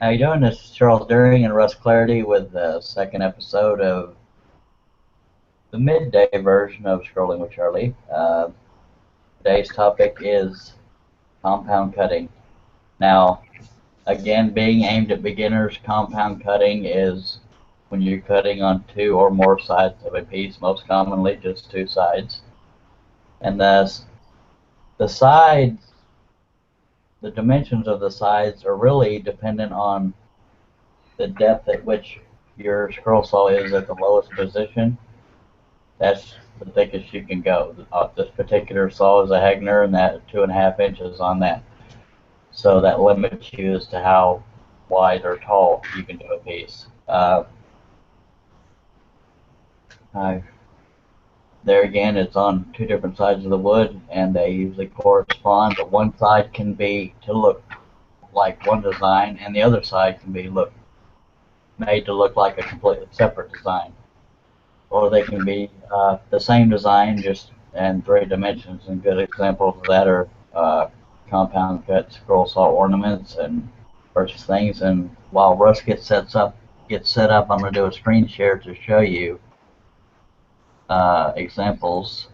How you doing? This is Charles During and Russ Clarity with the second episode of the midday version of Scrolling with Charlie. Today's topic is compound cutting. Now, again, being aimed at beginners, compound cutting is when you're cutting on two or more sides of a piece, most commonly just two sides. And the sides, the dimensions of the sides are really dependent on the depth at which your scroll saw is at the lowest position. That's the thickest you can go. This particular saw is a Hegner, and that 2.5 inches on that. So that limits you as to how wide or tall you can do a piece. There again, it's on two different sides of the wood, and they usually correspond. But one side can be to look like one design, and the other side can be made to look like a completely separate design. Or they can be the same design, just in 3 dimensions. And good examples of that are compound cut scroll saw ornaments and such things. And while Russ gets set up, I'm going to do a screen share to show you examples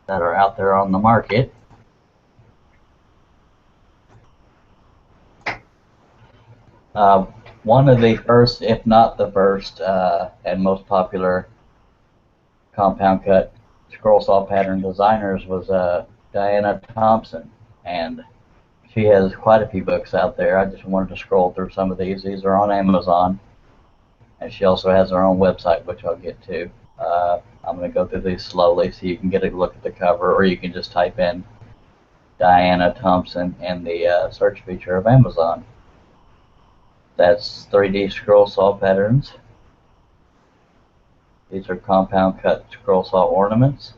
that are out there on the market. One of the first, if not the first, and most popular compound cut scroll saw pattern designers was Diana Thompson, and she has quite a few books out there. I just wanted to scroll through some of these. These are on Amazon, and she also has her own website, which I'll get to. I'm going to go through these slowly so you can get a look at the cover, or you can just type in Diana Thompson in the search feature of Amazon. That's 3D scroll saw patterns. These are compound cut scroll saw ornaments.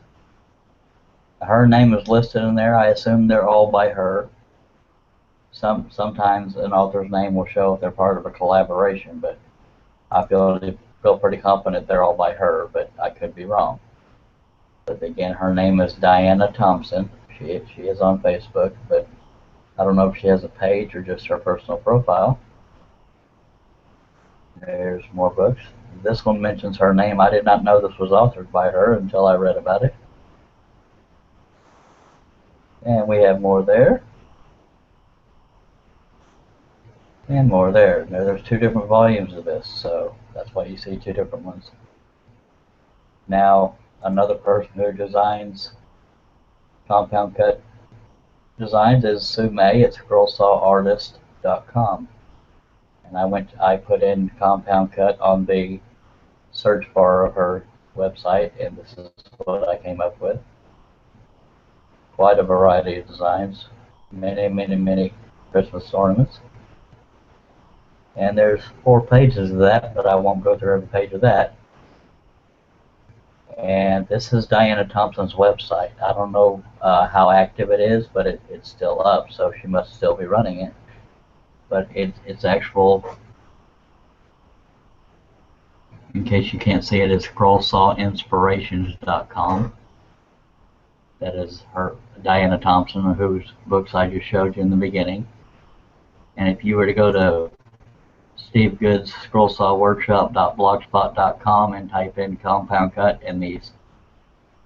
Her name is listed in there. I assume they're all by her. Sometimes an author's name will show if they're part of a collaboration, but I feel pretty confident they're all by her, but I could be wrong. But again, her name is Diana Thompson. She is on Facebook, but I don't know if she has a page or just her personal profile. There's more books. This one mentions her name. I did not know this was authored by her until I read about it. And we have more there. And more there. Now, there's 2 different volumes of this, so that's why you see 2 different ones. Now, another person who designs compound cut designs is Sue May at scrollsawartist.com. And I put in compound cut on the search bar of her website, and this is what I came up with. Quite a variety of designs, many Christmas ornaments. And there's 4 pages of that, but I won't go through every page of that. And this is Diana Thompson's website. I don't know how active it is, but it's still up, so she must still be running it. But it's actual, in case you can't see it, it's scrollsawinspirations.com. That is her, Diana Thompson, whose books I just showed you in the beginning. And if you were to go to Steve Good's scrollsawworkshop.blogspot.com and type in compound cut in the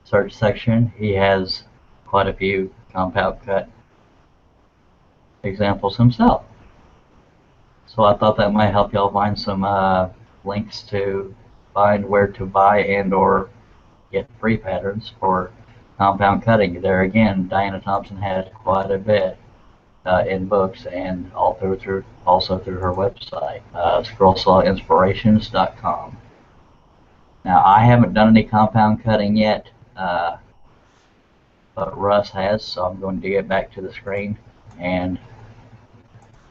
search section, he has quite a few compound cut examples himself. So I thought that might help y'all find some links to find where to buy and or get free patterns for compound cutting. There again, Diana Thompson has quite a bit in books and also through her website, scrollsawinspirations.com. Now, I haven't done any compound cutting yet, but Russ has, so I'm going to get back to the screen and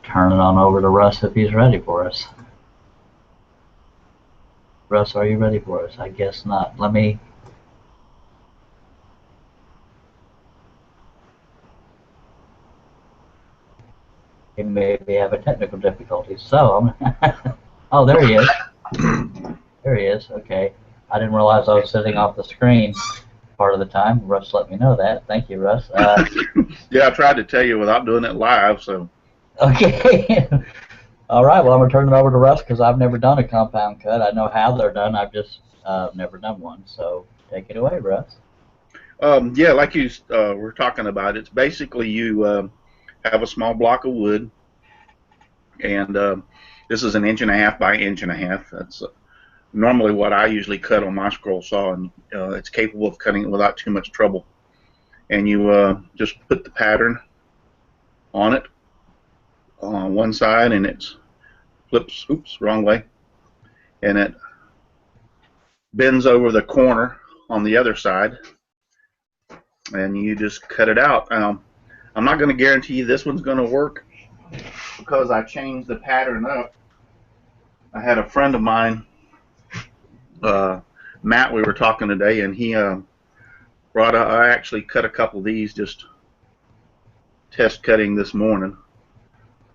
turn it on over to Russ if he's ready for us. Russ, are you ready for us? I guess not. Let me... He maybe have a technical difficulty. So, oh, there he is. There he is. Okay. I didn't realize I was sitting off the screen part of the time. Russ let me know that. Thank you, Russ. Yeah, I tried to tell you without doing it live, so. Okay. All right, well, I'm going to turn it over to Russ because I've never done a compound cut. I know how they're done. I've just never done one. So take it away, Russ. Yeah, like you were talking about, it's basically you have a small block of wood, and this is an inch and a half by inch and a half. That's normally what I usually cut on my scroll saw, and it's capable of cutting it without too much trouble. And you just put the pattern on it on one side, and it flips, oops, wrong way, and it bends over the corner on the other side, and you just cut it out. I'm not going to guarantee this one's going to work because I changed the pattern up. I had a friend of mine, Matt, we were talking today, and he brought up, I actually cut a couple of these just test cutting this morning.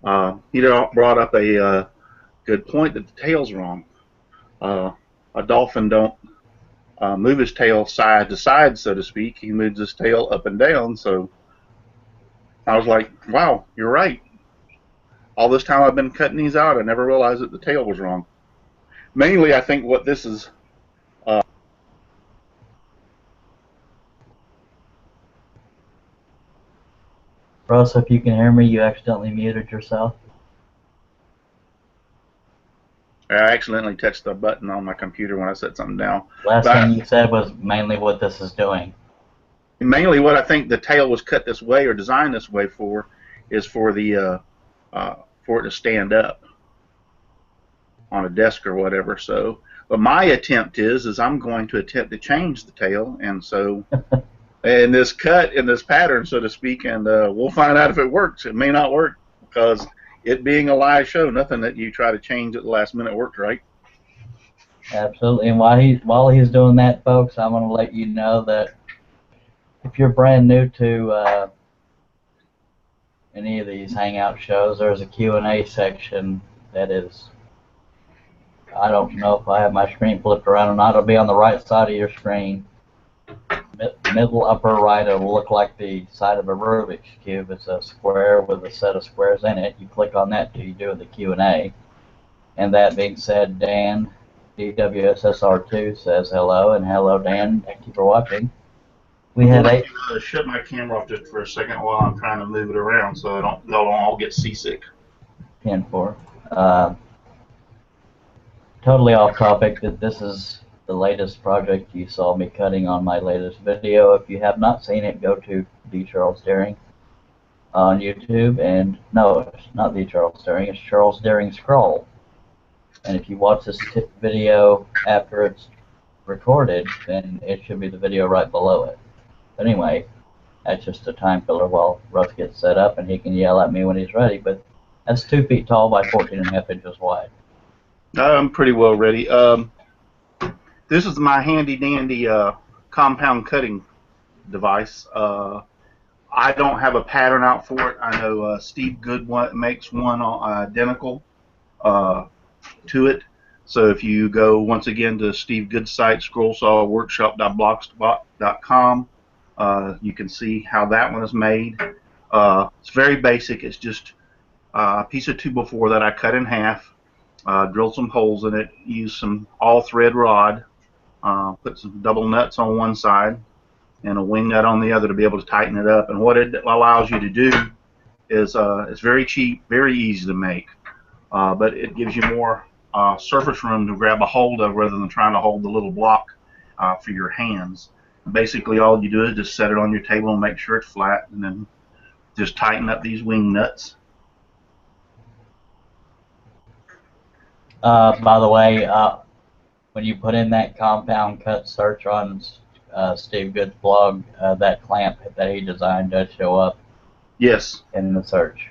He brought up a good point that the tail's wrong. A dolphin don't move his tail side to side, so to speak. He moves his tail up and down. So I was like, wow, you're right. All this time I've been cutting these out, I never realized that the tail was wrong. Mainly, I think what this is. Russ, if you can hear me, you accidentally muted yourself. I accidentally touched the button on my computer when I set something down. Last thing you said was mainly what this is doing. Mainly what I think the tail was cut this way or designed this way for is for the for it to stand up on a desk or whatever. So, but my attempt is I'm going to attempt to change the tail, and so in this cut, in this pattern, so to speak, and we'll find out if it works. It may not work because it being a live show, nothing that you try to change at the last minute works, right? Absolutely. And while he's doing that, folks, I'm going to let you know that if you're brand new to any of these hangout shows, there's a Q&A section that is, I don't know if I have my screen flipped around or not. It'll be on the right side of your screen. Middle upper right, it will look like the side of a Rubik's Cube. It's a square with a set of squares in it. You click on that till you do the Q&A. And that being said, Dan, DWSSR2 says hello, and hello, Dan. Thank you for watching. We had shut my camera off just for a second while I'm trying to move it around so y'all don't all get seasick. 10-4. Totally off topic. This is the latest project you saw me cutting on my latest video. If you have not seen it, go to the Charles Daring on YouTube. And no, it's not the Charles Daring. It's Charles Daring Scroll. And if you watch this video after it's recorded, then it should be the video right below it. But anyway, that's just a time filler while Russ gets set up, and he can yell at me when he's ready. But that's 2 feet tall by 14.5 inches wide. I'm pretty well ready. This is my handy dandy compound cutting device. I don't have a pattern out for it. I know Steve Good makes one identical to it. So if you go once again to Steve Good's site, scrollsawworkshop.blogspot.com, you can see how that one is made. It's very basic. It's just a piece of 2x4 that I cut in half, drilled some holes in it, used some all-thread rod, put some double nuts on one side and a wing nut on the other to be able to tighten it up. And what it allows you to do is it's very cheap, very easy to make, but it gives you more surface room to grab a hold of rather than trying to hold the little block for your hands. Basically, all you do is just set it on your table and make sure it's flat, and then just tighten up these wing nuts. By the way, when you put in that compound cut search on Steve Good's blog, that clamp that he designed does show up. Yes. In the search.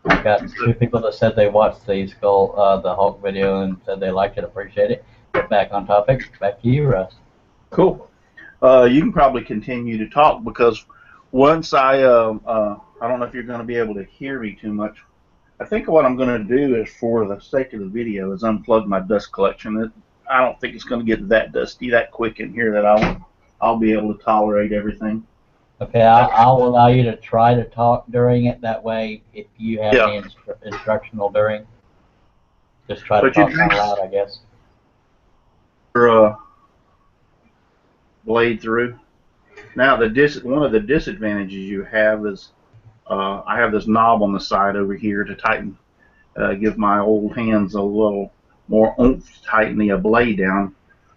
I've got 2 people that said they watched the Hulk video and said they liked it, appreciate it. Get back on topic. Back to you, Russ. Cool. You can probably continue to talk because once I don't know if you're going to be able to hear me too much. I think what I'm going to do is, for the sake of the video, is unplug my dust collection. I don't think it's going to get that dusty that quick in here that I'll be able to tolerate everything. Okay, I'll allow you to try to talk during it. That way, if you have Yeah, any instructional during, just try to but you talk do out loud, I guess. your blade through. Now, one of the disadvantages you have is I have this knob on the side over here to tighten, give my old hands a little more oomph to tighten the blade down,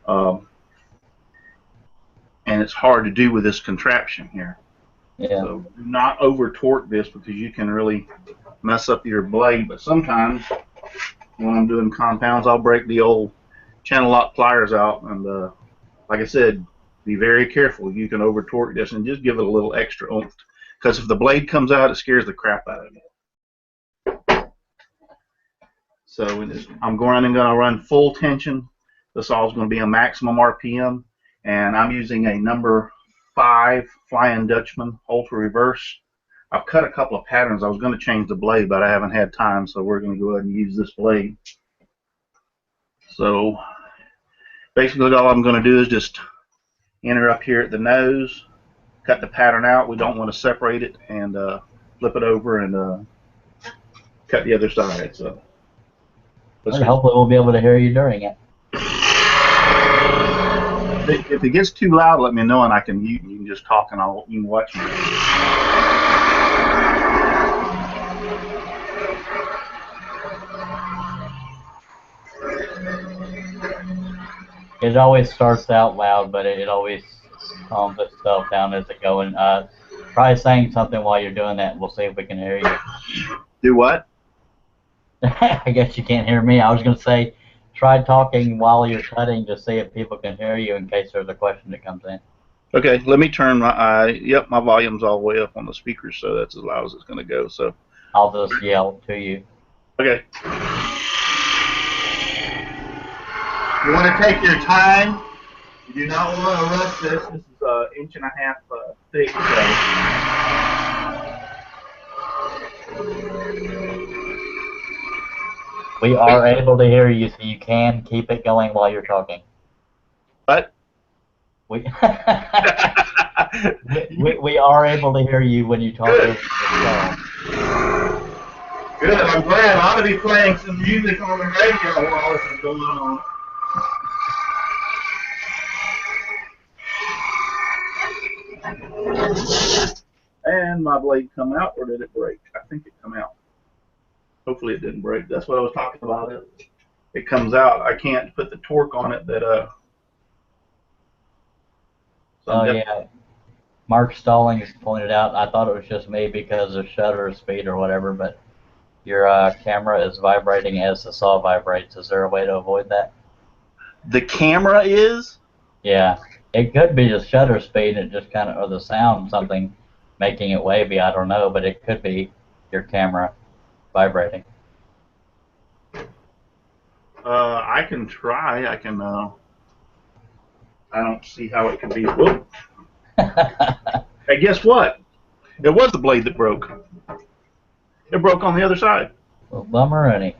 uh, and it's hard to do with this contraption here. Yeah. So do not over torque this because you can really mess up your blade. But sometimes when I'm doing compounds, I'll break the old channel lock pliers out, and like I said, be very careful. You can over torque this and just give it a little extra oomph. Because if the blade comes out, it scares the crap out of me. So I'm going to run full tension. The saw is going to be a maximum RPM, and I'm using a number 5 Flying Dutchman ultra reverse. I've cut a couple of patterns. I was going to change the blade, but I haven't had time, so we're going to go ahead and use this blade. So basically all I'm going to do is just enter up here at the nose, cut the pattern out. We don't want to separate it, and flip it over and cut the other side. So Hopefully, we'll be able to hear you during it. if it gets too loud, let me know, and I can mute, and you can just talk, and you can watch me. It always starts out loud, but it always calms itself down as it goes. Try saying something while you're doing that, and we'll see if we can hear you. Do what? I guess you can't hear me. I was going to say, try talking while you're cutting to see if people can hear you in case there's a question that comes in. Okay, let me turn my yep, my volume's all the way up on the speakers, so that's as loud as it's going to go. So I'll just yell to you. okay. You want to take your time. You do not want to rush this. This is an inch and a half thick. We are able to hear you, so you can keep it going while you're talking. What? We we are able to hear you when you talk. Good. Good. I'm glad. I ought to be playing some music on the radio while this is going on. And my blade come out, or did it break? I think it come out. Hopefully it didn't break. That's what I was talking about. It comes out. I can't put the torque on it that Oh yeah. Mark Stallings pointed out, I thought it was just me because of shutter speed or whatever, but your camera is vibrating as the saw vibrates. Is there a way to avoid that? The camera is? Yeah. It could be the shutter speed, it just kind of, or the sound, something making it wavy, I don't know, but it could be your camera vibrating. I can try. I can, I don't see how it can be. Whoop. Hey, guess what? It was the blade that broke. It broke on the other side. Well, bummer, any.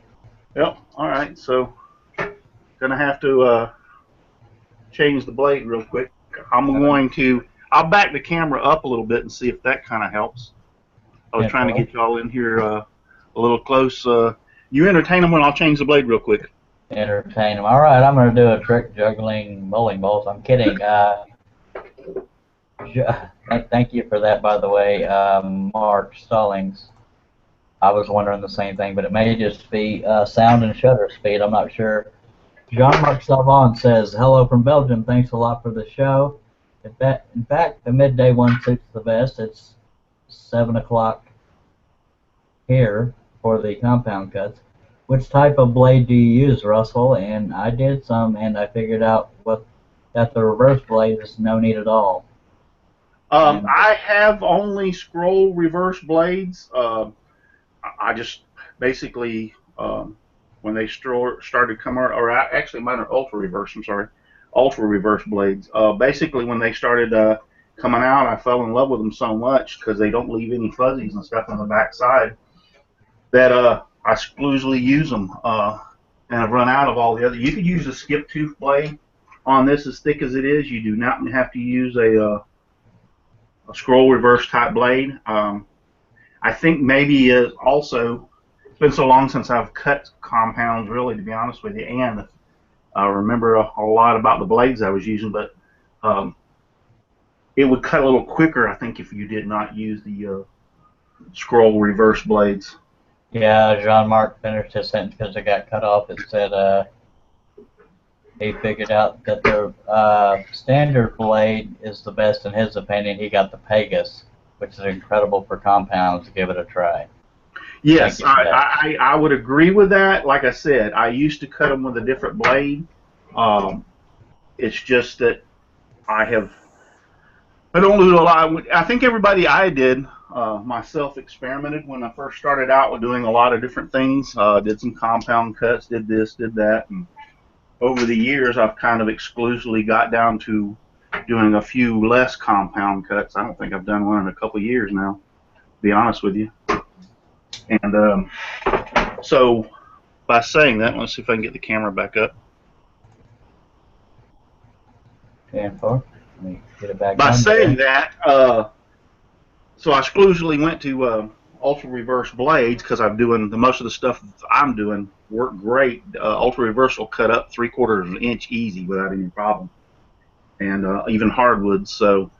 Yep. All right. So, gonna have to change the blade real quick. I'll back the camera up a little bit and see if that kind of helps. I was trying to get y'all in here a little close. You entertain them when I'll change the blade real quick. Entertain them. All right, I'm going to do a trick juggling bowling balls. I'm kidding. Thank you for that, by the way, Mark Stallings. I was wondering the same thing, but it may just be sound and shutter speed. I'm not sure. Jean-Marc Salvon says, hello from Belgium. Thanks a lot for the show. In fact, the midday one suits the best. It's 7 o'clock here for the compound cuts. Which type of blade do you use, Russell? And I did some, and I figured out that the reverse blade is no need at all. I have only scroll reverse blades. I just basically, when they started coming, or actually mine are ultra reverse, I'm sorry, ultra reverse blades. Basically, when they started coming out, I fell in love with them so much because they don't leave any fuzzies and stuff on the back side that I exclusively use them. And I've run out of all the other. You could use a skip tooth blade on this as thick as it is. You do not have to use a a scroll reverse type blade. I think maybe also it's been so long since I've cut compounds, really, to be honest with you, and I remember a lot about the blades I was using, but it would cut a little quicker, I think, if you did not use the scroll reverse blades. Yeah, Jean-Marc finished his sentence because it got cut off. It said he figured out that the standard blade is the best in his opinion. He got the Pegasus, which is incredible for compounds. Give it a try. Yes, I would agree with that. Like I said, I used to cut them with a different blade. It's just that I don't do a lot. I think everybody I did, myself, experimented when I first started out with doing a lot of different things. Did some compound cuts, did this, did that. And over the years, I've kind of exclusively got down to doing a few less compound cuts. I don't think I've done one in a couple of years now, to be honest with you. And so by saying that, let's see if I can get the camera back up. And for let me get it back. By saying that, so I exclusively went to ultra reverse blades because I'm doing most of the stuff I'm doing work great. Ultra reverse will cut up 3/4 of an inch easy without any problem, and even hardwoods. So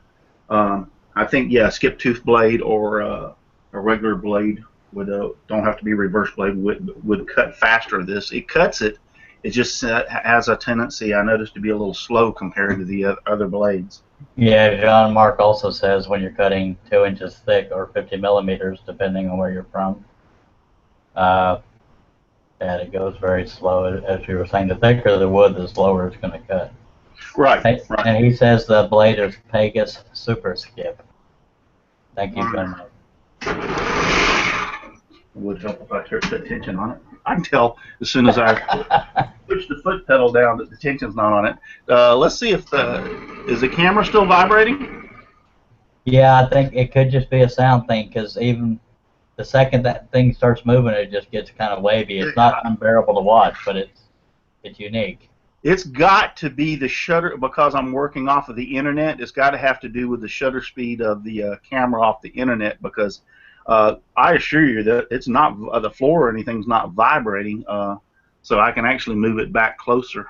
I think skip tooth blade or a regular blade would don't have to be reverse blade would cut faster. It cuts it. It just has a tendency, I noticed, to be a little slow compared to the other blades. Yeah, Jean-Marc also says when you're cutting 2 inches thick or 50 millimeters, depending on where you're from, that it goes very slow. As you were saying, the thicker the wood, the slower it's going to cut. Right. And he says the blade is Pegasus Super Skip. Thank you, Jean-Marc. It would help if I put tension on it. I can tell as soon as I push the foot pedal down that the tension's not on it. Let's see if is the camera still vibrating? Yeah, I think it could just be a sound thing because even the second that thing starts moving, it just gets kind of wavy. It's not unbearable to watch, but it's unique. It's got to be the shutter because I'm working off of the internet. It's got to have to do with the shutter speed of the camera off the internet because I assure you that it's not the floor or anything's not vibrating, so I can actually move it back closer.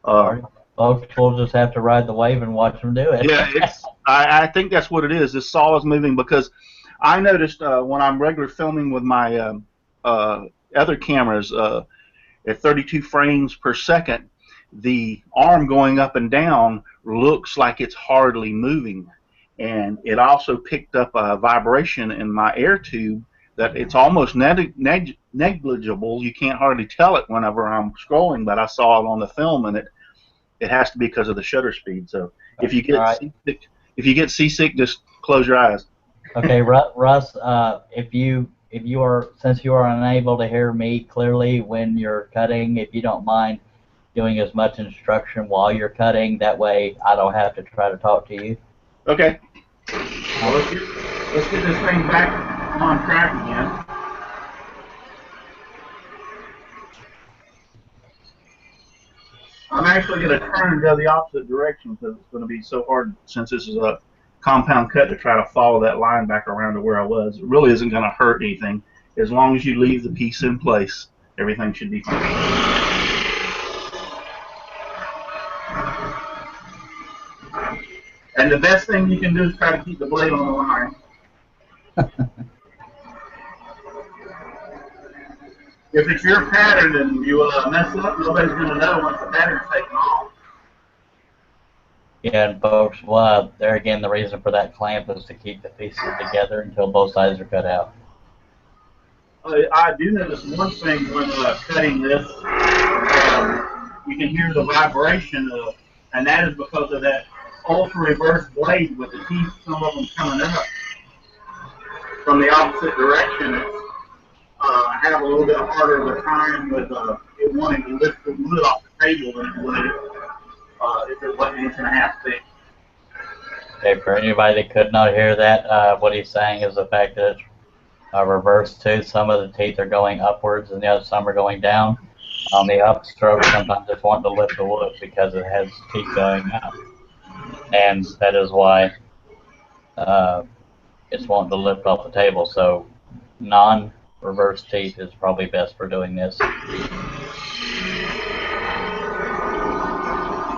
Folks will just have to ride the wave and watch them do it. Yeah, I think that's what it is. This saw is moving because I noticed when I'm regular filming with my other cameras at 32 frames per second, the arm going up and down looks like it's hardly moving. And it also picked up a vibration in my air tube that it's almost negligible. You can't hardly tell it whenever I'm scrolling, but I saw it on the film, and it has to be because of the shutter speed. So if you get seasick, just close your eyes. Okay, Russ, if you are, since you are unable to hear me clearly when you're cutting, if you don't mind doing as much instruction while you're cutting, that way I don't have to try to talk to you. Okay. Well, let's get this thing back on track again. I'm actually going to turn and go the opposite direction because it's going to be so hard since this is a compound cut to try to follow that line back around to where I was. It really isn't going to hurt anything. As long as you leave the piece in place, everything should be fine. And the best thing you can do is try to keep the blade on the line. If it's your pattern and you mess up, nobody's going to know once the pattern's taken off. Yeah, and folks, there again, the reason for that clamp is to keep the pieces together until both sides are cut out. I do notice one thing when cutting this, you can hear the vibration, and that is because of that ultra reverse blade with the teeth, some of them coming up from the opposite direction. I have a little bit harder of a time with it wanting to lift the wood off the table than it would if it wasn't 1.5 inches thick. Okay, for anybody that could not hear that, what he's saying is the fact that it's a reverse tooth. Some of the teeth are going upwards and the other some are going down. On the upstroke, sometimes it's wanting to lift the wood because it has teeth going up. And that is why uh, it's wanting to lift off the table. So non-reverse teeth is probably best for doing this.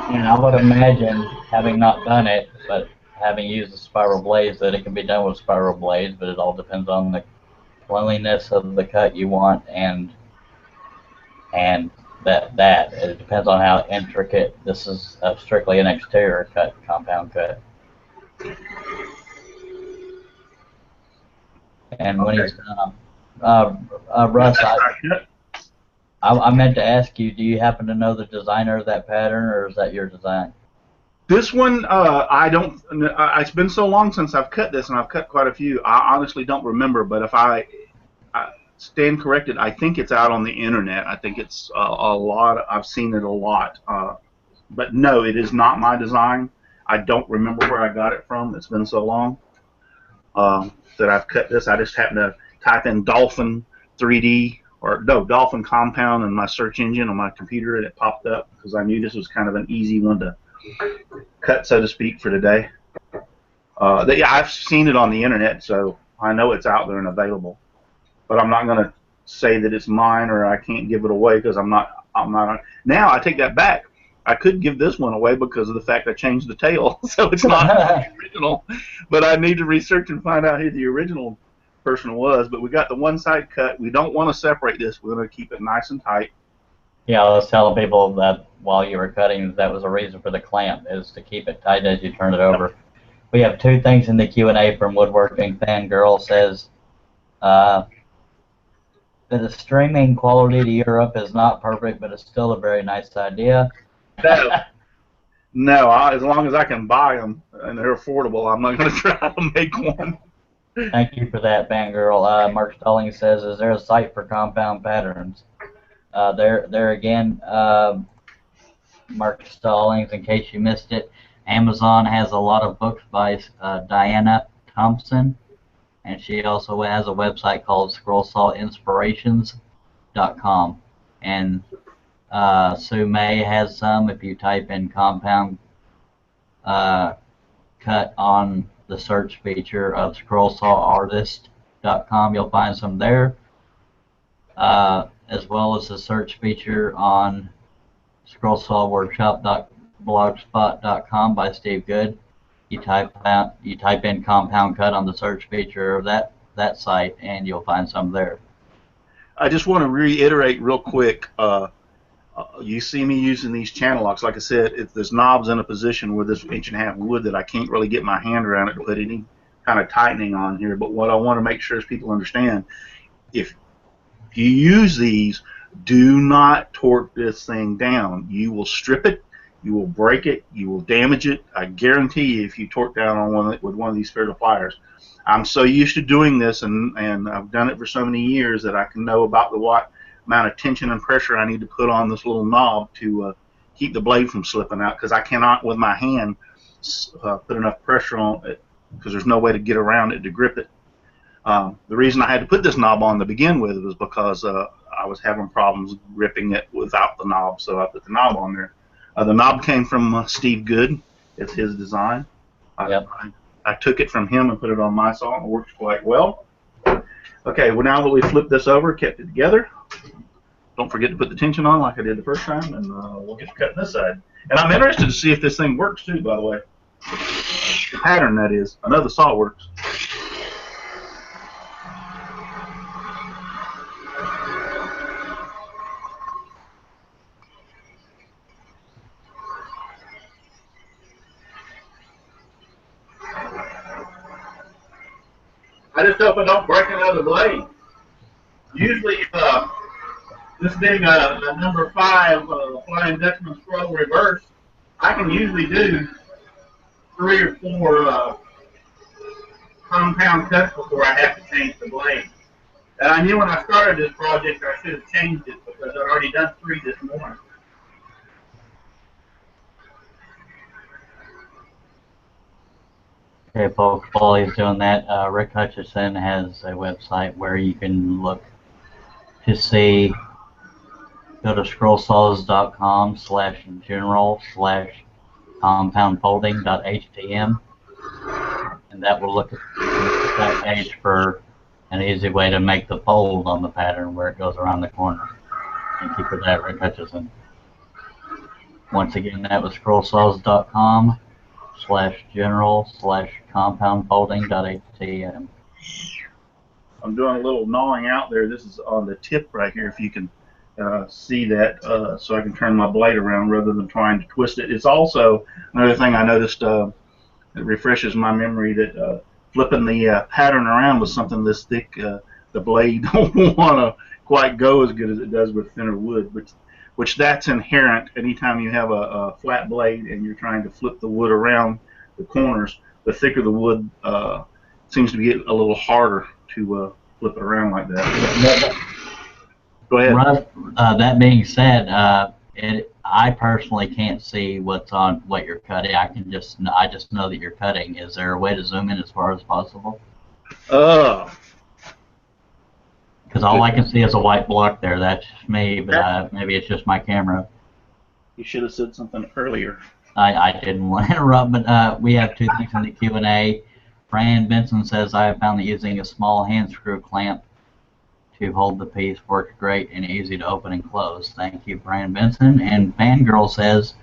And I would imagine, having not done it, but having used the spiral blades, that it can be done with spiral blades, but it all depends on the cleanliness of the cut you want, and that it depends on how intricate. This is strictly an exterior cut, compound cut. And when he's done, Russ, I meant to ask you, do you happen to know the designer of that pattern, or is that your design? This one, I don't. It's been so long since I've cut this, and I've cut quite a few. I honestly don't remember. But if I stand corrected, I think it's out on the internet. I think it's a lot. I've seen it a lot. But no, it is not my design. I don't remember where I got it from. It's been so long that I've cut this. I just happened to type in Dolphin 3D or no Dolphin Compound in my search engine on my computer, and it popped up because I knew this was kind of an easy one to cut, so to speak, for today. Yeah, I've seen it on the internet, so I know it's out there and available. But I'm not going to say that it's mine or I can't give it away because I'm not. Now I take that back. I could give this one away because of the fact I changed the tail, so it's not the original. But I need to research and find out who the original person was. But we got the one side cut. We don't want to separate this. We're going to keep it nice and tight. Yeah, I was telling people that while you were cutting, that was a reason for the clamp, is to keep it tight as you turn it over. We have two things in the Q&A from Woodworking Fangirl. Says that the streaming quality to Europe is not perfect, but it's still a very nice idea. No, as long as I can buy them and they're affordable, I'm not going to try to make one. Thank you for that, Fangirl. Mark Stalling says, is there a site for compound patterns? There again, Mark Stallings, in case you missed it, Amazon has a lot of books by Diana Thompson, and she also has a website called scrollsawinspirations.com. And Sue May has some. If you type in compound cut on the search feature of scrollsawartist.com, you'll find some there. As well as the search feature on scrollsawworkshop.blogspot.com by Steve Good. You type in compound cut on the search feature of that site, and you'll find some there. I just want to reiterate real quick. You see me using these channel locks. Like I said, if there's knobs in a position where this 1.5 wood that I can't really get my hand around it to put any kind of tightening on here. But what I want to make sure is people understand, if you use these, do not torque this thing down. You will strip it, you will break it, you will damage it. I guarantee you if you torque down on with one of these spindle pliers. I'm so used to doing this, and I've done it for so many years that I can know about the amount of tension and pressure I need to put on this little knob to keep the blade from slipping out, because I cannot with my hand put enough pressure on it because there's no way to get around it to grip it. The reason I had to put this knob on to begin with was because I was having problems gripping it without the knob, so I put the knob on there. The knob came from Steve Good. It's his design. Yep. I took it from him and put it on my saw, and it works quite well. Okay, well, now that we flipped this over, kept it together, don't forget to put the tension on like I did the first time, and we'll get to cutting this side. And I'm interested to see if this thing works too, by the way. The pattern, that is. I know the saw works. I just hope I don't break another blade. Usually, this being a number 5 Flying Dutchman scroll reverse, I can usually do 3 or 4 compound cuts before I have to change the blade. And I knew when I started this project I should have changed it because I'd already done 3 this morning. Okay, folks, while he's doing that, Rick Hutchison has a website where you can look to see. Go to scrollsaws.com/general/compoundfolding.htm, and that will look at that page for an easy way to make the fold on the pattern where it goes around the corner and keep it that where it touches them. Once again, that was scrollsaws.com/general/compoundfolding.htm. I'm doing a little gnawing out there. This is on the tip right here, if you can see that, so I can turn my blade around rather than trying to twist it. It's also another thing I noticed, it refreshes my memory, that flipping the pattern around with something this thick, the blade don't want to quite go as good as it does with thinner wood, which that's inherent. Anytime you have a flat blade and you're trying to flip the wood around the corners, the thicker the wood seems to get a little harder to flip it around like that. Go ahead. Russ, that being said, I personally can't see what's on what you're cutting. I just know that you're cutting. Is there a way to zoom in as far as possible? Because all I can see is a white block there. That's just me, but maybe it's just my camera. You should have said something earlier. I didn't want to interrupt, but we have two things in the Q&A. Fran Benson says, I have found that using a small hand screw clamp to hold the piece works great and easy to open and close. Thank you, Fran Benson. And Fangirl says,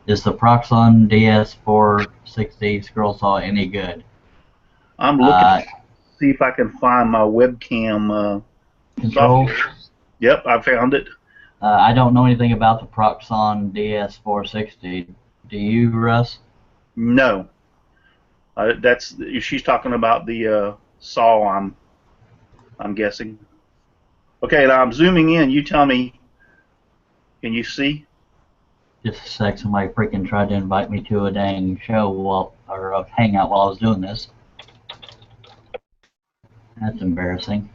is the Proxxon DS460 scroll saw any good? I'm looking to see if I can find my webcam controls. Yep, I found it. I don't know anything about the Proxxon DS460. Do you, Russ? No. She's talking about the saw. I'm guessing. Okay, now I'm zooming in. You tell me. Can you see? Just a sec. Somebody freaking tried to invite me to a dang show or a hangout while I was doing this. That's embarrassing.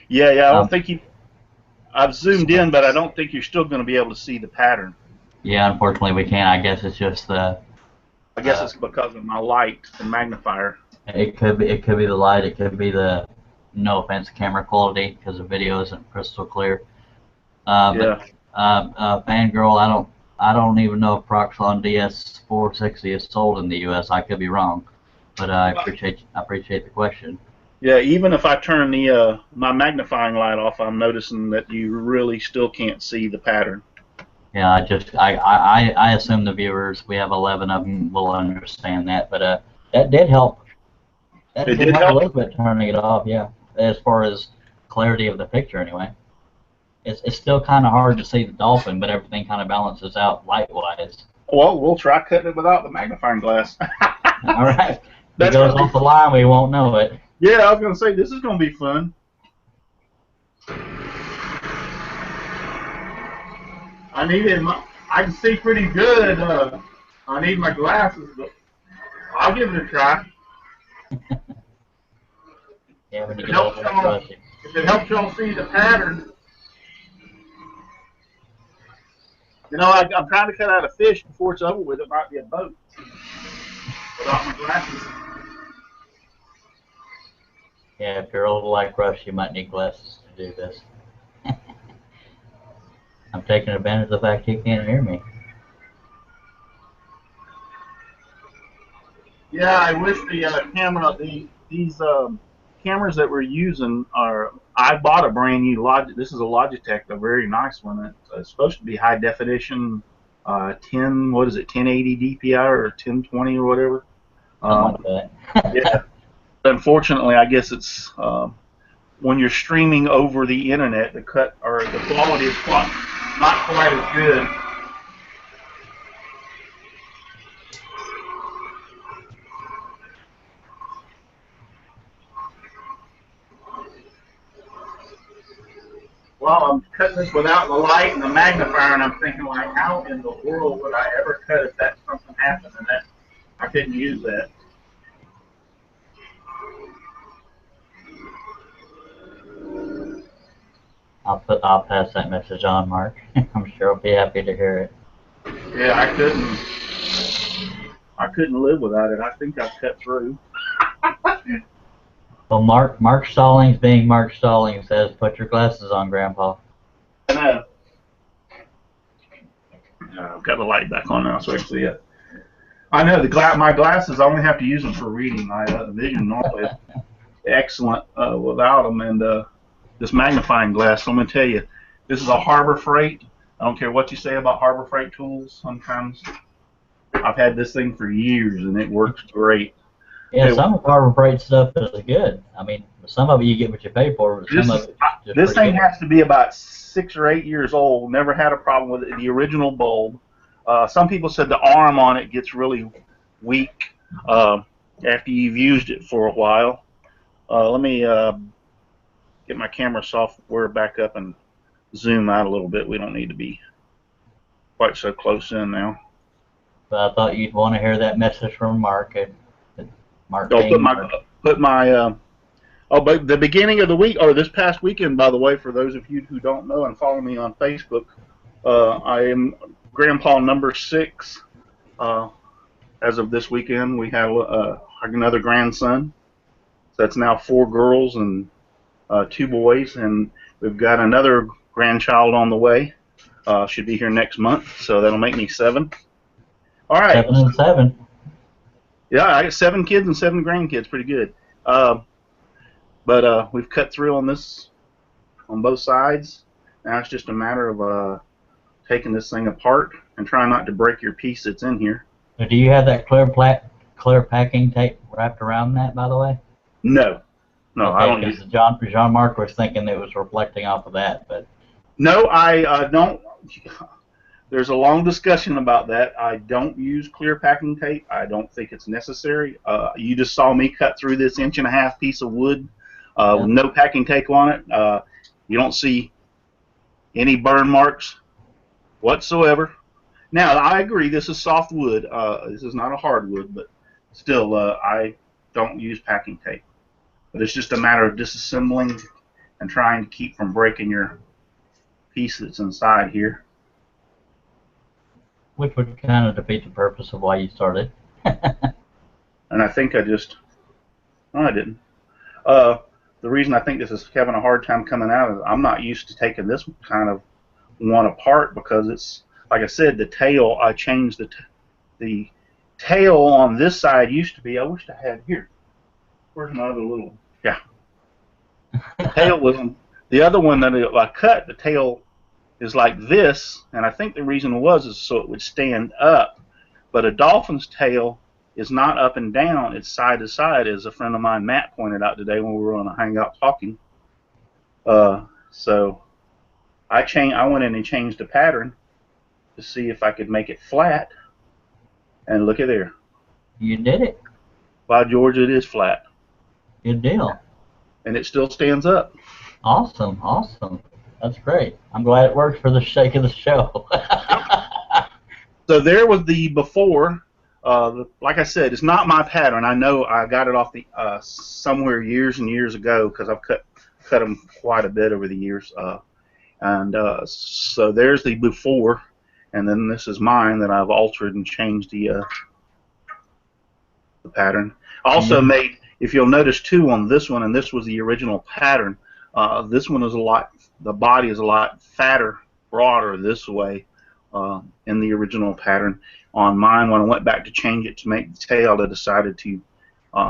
Yeah. I don't think you. I've zoomed in, but I don't think you're still going to be able to see the pattern. Yeah, unfortunately we can't. I guess it's just the. I guess it's because of my light and magnifier. It could be the light. It could be the, no offense, camera quality, because the video isn't crystal clear. Yeah. But Fangirl, I don't even know if Proxxon DS460 is sold in the U.S. I could be wrong, but I appreciate the question. Yeah, even if I turn the my magnifying light off, I'm noticing that you really still can't see the pattern. Yeah, I assume the viewers, we have 11 of them, will understand that, but that did help. That did help a little bit turning it off, yeah. As far as clarity of the picture, anyway. It's still kind of hard to see the dolphin, but everything kind of balances out light-wise. Well, we'll try cutting it without the magnifying glass. All right. If it goes off the line, we won't know it. Yeah, I was going to say, this is going to be fun. I can see pretty good. I need my glasses, but I'll give it a try. Yeah, when you if it helps y'all see the pattern. You know, I'm trying to cut out a fish before it's over with. It might be a boat. Without my glasses. Yeah, if you're old like Rush, you might need glasses to do this. I'm taking advantage of the fact he can't hear me. Yeah, I wish the camera, these cameras that we're using are. I bought a brand new This is a Logitech, a very nice one. It's supposed to be high definition, 1080 DPI or 1020 or whatever. Something like that. Yeah. Unfortunately, I guess it's when you're streaming over the internet, the quality is not quite as good. Well, I'm cutting this without the light and the magnifier, and I'm thinking, like, how in the world would I ever cut if that something happened and that I couldn't use that? I'll pass that message on, Mark. I'm sure he'll be happy to hear it. Yeah, I couldn't live without it. I think I've cut through. Well, Mark Stallings, being Mark Stallings, says, put your glasses on, Grandpa. I know. I've got the light back on now so I can see it. I know my glasses. I only have to use them for reading. My vision normally is excellent without them, and this magnifying glass. So I'm gonna tell you, this is a Harbor Freight. I don't care what you say about Harbor Freight tools. Sometimes I've had this thing for years, and it works great. Yeah, Hey, some of Harbor Freight stuff is good. I mean, some of it you get what you pay for, but some this of is it's just this pretty thing good. has to be about 6 or 8 years old. Never had a problem with it. The original bulb. Some people said the arm on it gets really weak uh, after you've used it for a while. Let me get my camera software back up and zoom out a little bit. We don't need to be quite so close in now. But I thought you'd want to hear that message from Mark. Mark I'll being Mark. put my but the beginning of the week, or this past weekend, by the way, for those of you who don't know and follow me on Facebook, I am Grandpa number 6. Uh, as of this weekend, we have another grandson. So that's now 4 girls and 2 boys, and we've got another grandchild on the way. Should be here next month, so that'll make me 7. All right. 7 and 7. Yeah, I got 7 kids and 7 grandkids. Pretty good. Uh, but we've cut through on this on both sides. Now it's just a matter of taking this thing apart and trying not to break your piece that's in here. Do you have that clear packing tape wrapped around that, by the way? No, no, I Okay, don't use because it. Jean Marc was thinking it was reflecting off of that, but No, I don't. There's a long discussion about that. I don't use clear packing tape. I don't think it's necessary. You just saw me cut through this 1.5 inch piece of wood with yeah. no packing tape on it. You don't see any burn marks whatsoever. Now, I agree, this is soft wood. This is not a hardwood, but still, I don't use packing tape. But it's just a matter of disassembling and trying to keep from breaking your piece that's inside here. Which would kind of defeat the purpose of why you started. And I think no, I didn't. Uh, the reason I think this is having a hard time coming out is I'm not used to taking this kind of one apart because it's, like I said, the tail, I changed the tail on this side used to be, I wish I had here. Where's my other little, yeah. The tail was, the other one that I cut, the tail is like this, and I think the reason was is so it would stand up. But a dolphin's tail is not up and down; it's side to side, as a friend of mine, Matt, pointed out today when we were on a hangout talking. So I went in and changed the pattern to see if I could make it flat, and look at there. You did it. By George, it is flat, Good deal. and it still stands up. Awesome, awesome. That's great. I'm glad it works for the sake of the show. So there was the before. Like I said, it's not my pattern. I know I got it off the somewhere years and years ago because I've cut them quite a bit over the years. And so there's the before, and then this is mine that I've altered and changed the pattern. Also made, if you'll notice too, on this one, and this was the original pattern. This one is the body is a lot fatter, broader this way in the original pattern. On mine, when I went back to change it to make the tail, I decided to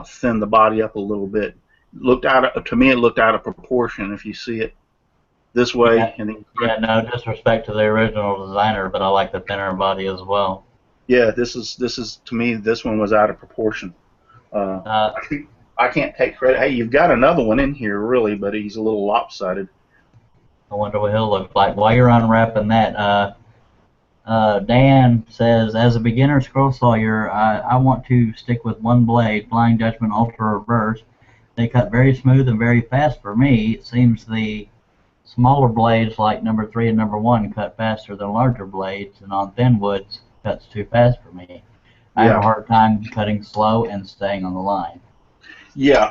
thin the body up a little bit. To me, it looked out of proportion. If you see it this way, Yeah, and then, yeah, no disrespect to the original designer, but I like the thinner body as well. yeah, this is to me, this one was out of proportion. Uh, Uh, I can't take credit. Hey, you've got another one in here, really, but he's a little lopsided. I wonder what he'll look like. While you're unwrapping that, Dan says, as a beginner scroll sawyer, I want to stick with one blade, Flying Dutchman Ultra Reverse. They cut very smooth and very fast for me. It seems the smaller blades like number 3 and number 1 cut faster than larger blades, and on thin woods, cuts too fast for me. I have a Yeah, hard time cutting slow and staying on the line. yeah.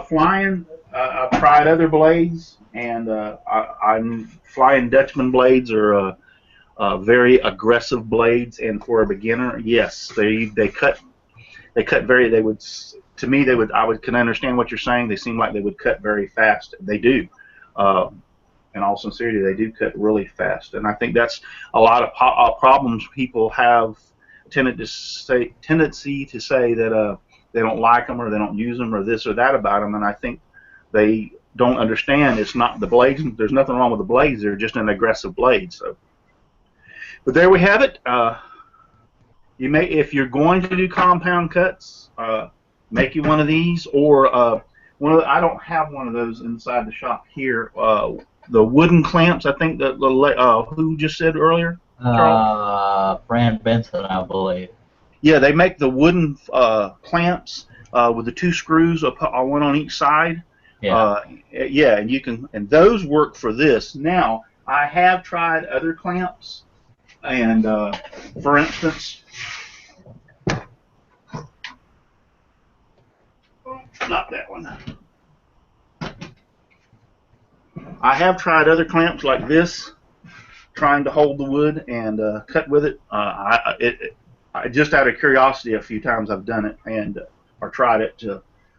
Flying, I've tried other blades, and I'm Flying Dutchman blades are very aggressive blades, and for a beginner, yes, they cut very. They would, to me, they would. Can understand what you're saying. They seem like they would cut very fast. They do. Uh, in all sincerity, they do cut really fast, and I think that's a lot of problems people have tendency to say that they don't like them or they don't use them or this or that about them, and I think they don't understand it's not the blades. There's nothing wrong with the blades. They're just an aggressive blade. So, but there we have it. You may, if you're going to do compound cuts, make you one of these, or I don't have one of those inside the shop here. The wooden clamps, I think that who just said earlier, Charles? Fran Benson, I believe. Yeah, they make the wooden clamps with the 2 screws, one on each side. Yeah. Yeah, and those work for this. Now, I have tried other clamps, and for instance, not that one. I have tried other clamps like this, trying to hold the wood and cut with it. I just out of curiosity, a few times I've done it and or tried it.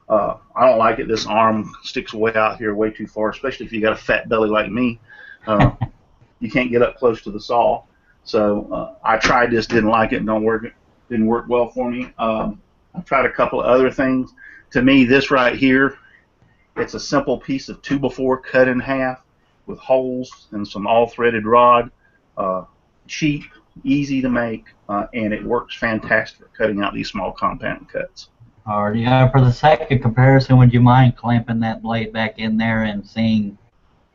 I don't like it. This arm sticks way out here, way too far, especially if you got a fat belly like me. You can't get up close to the saw. So I tried this, didn't like it, didn't work well for me. I've tried a couple of other things. To me, this right here, it's a simple piece of 2x4 cut in half with holes and some all-threaded rod. Cheap, easy to make, and it works fantastic for cutting out these small compound cuts. Alrighty. For the sake of comparison, would you mind clamping that blade back in there and seeing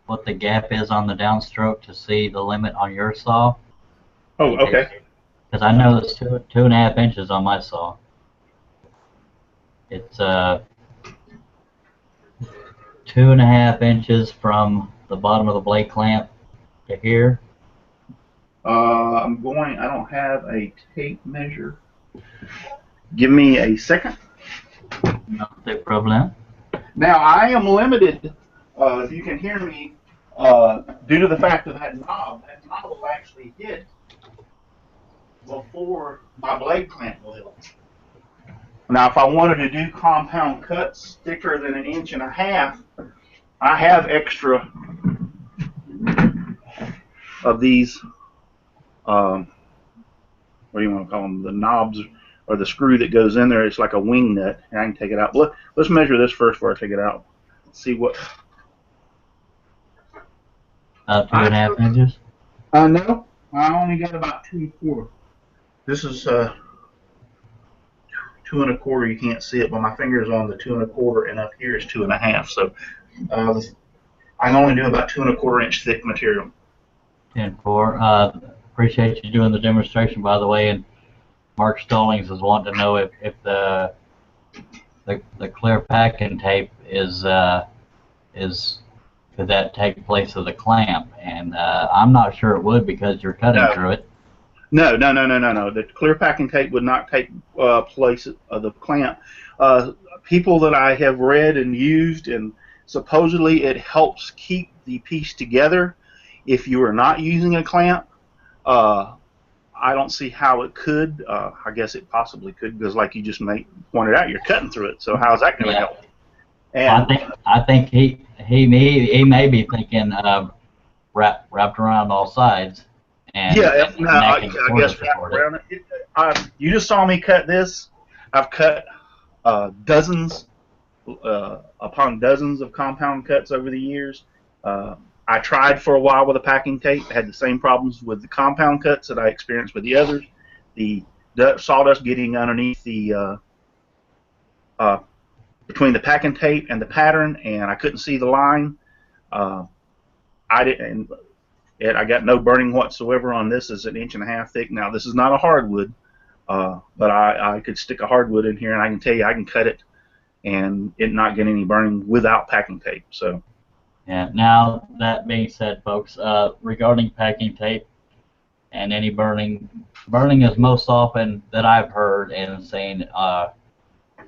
what the gap is on the downstroke to see the limit on your saw? Oh, okay. Because I know it's 2.5 inches on my saw. It's 2.5 inches from the bottom of the blade clamp to here. I don't have a tape measure. Give me a second. No problem. Now, I am limited, if you can hear me, due to the fact of that knob. That knob will actually hit before my blade clamp will hit. Now, if I wanted to do compound cuts thicker than 1.5 inches, I have extra of these, what do you want to call them, the knobs or the screw that goes in there. It's like a wing nut. I can take it out. Let's measure this first before I take it out. Let's see what. 2.5 inches? No, I only got about 2.25. This is 2.25. You can't see it, but my finger's on the 2.25, and up here is 2.5. So I can only do about 2.25 inch thick material. 10-4. Appreciate you doing the demonstration, by the way. And Mark Stallings is wanting to know if the clear packing tape could that take place of the clamp? And I'm not sure it would because you're cutting through it. No. The clear packing tape would not take place of the clamp. People that I have read and used, and supposedly it helps keep the piece together if you are not using a clamp. I don't see how it could. I guess it possibly could because, like you just pointed out, you're cutting through it. So how's that going to help? And I think he may be thinking wrapped around all sides. And yeah, I guess wrapped around it. You just saw me cut this. I've cut dozens upon dozens of compound cuts over the years. I tried for a while with a packing tape. I had the same problems with the compound cuts that I experienced with the others. The sawdust getting underneath the between the packing tape and the pattern, and I couldn't see the line. I got no burning whatsoever on this. It's 1.5 inches thick. Now this is not a hardwood, but I could stick a hardwood in here, and I can tell you I can cut it and it not get any burning without packing tape. So. Yeah. Now that being said, folks, regarding packing tape and any burning is most often that I've heard and seen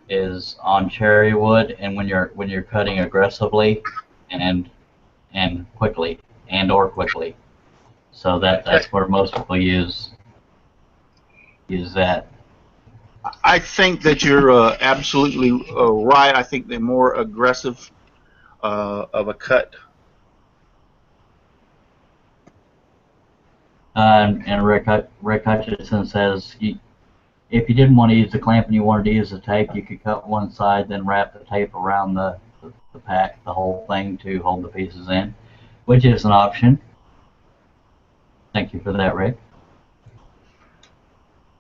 is on cherry wood, and when you're cutting aggressively and quickly or quickly. So that's where most people use that. I think that you're absolutely right. I think the more aggressive of a cut. And Rick Hutchinson says if you didn't want to use the clamp and you wanted to use the tape, you could cut one side, then wrap the tape around the pack, the whole thing to hold the pieces in, which is an option. Thank you for that, Rick.